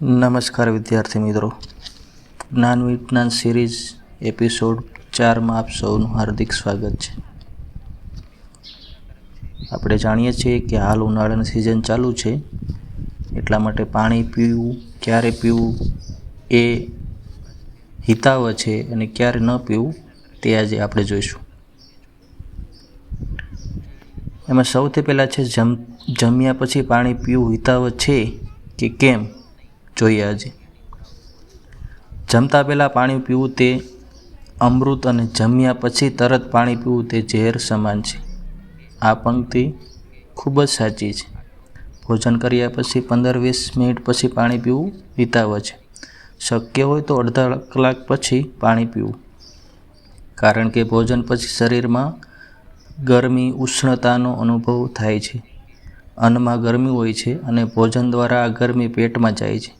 નમસ્કાર વિદ્યાર્થી મિત્રો, જ્ઞાન વિજ્ઞાન સિરીઝ એપિસોડ 4 માં આપ સૌનું હાર્દિક સ્વાગત છે। આપણે જાણીએ છીએ કે હાલ ઉનાળાની સિઝન ચાલુ છે, એટલા માટે પાણી પીવું, ક્યારે પીવું એ હિતાવહ છે અને ક્યારે ન પીવું તે આજે આપણે જોઈશું। એમાં સૌથી પહેલાં છે જમ્યા પછી પાણી પીવું હિતાવહ છે કે કેમ જોઈએ આજે। જમતા પહેલાં પાણી પીવું તે અમૃત અને જમ્યા પછી તરત પાણી પીવું તે ઝેર સમાન છે। આ પંક્તિ ખૂબ જ સાચી છે। ભોજન કર્યા પછી 15-20 મિનિટ પછી પાણી પીવું હિતાવહ છે। શક્ય હોય તો અડધા કલાક પછી પાણી પીવું, કારણ કે ભોજન પછી શરીરમાં ગરમી ઉષ્ણતાનો અનુભવ થાય છે। અન્નમાં ગરમી હોય છે અને ભોજન દ્વારા આ ગરમી પેટમાં જાય છે।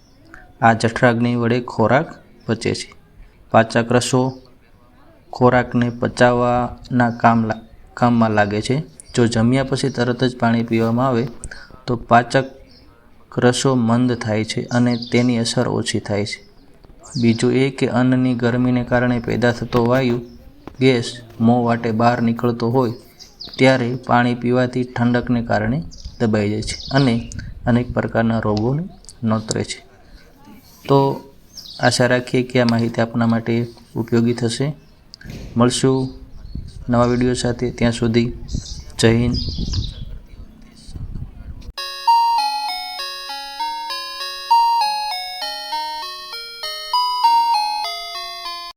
આ જઠરાગ્નિ વડે ખોરાક પચે છે। પાચક રસો ખોરાકને પચાવવાના કામમાં લાગે છે। જો જમ્યા પછી તરત જ પાણી પીવામાં આવે તો પાચક રસો મંદ થાય છે અને તેની અસર ઓછી થાય છે। બીજું એ કે અન્નની ગરમીને કારણે પેદા થતો વાયુ ગેસ મોં વાટે બહાર નીકળતો હોય ત્યારે પાણી પીવાથી ઠંડકને કારણે દબાઈ જાય છે અને અનેક પ્રકારના રોગોને નોતરે છે। તો આશા રાખીએ કે આ માહિતી આપના માટે ઉપયોગી થશે। મળશું નવા વિડીયો સાથે, ત્યાં સુધી જય હિન્દ,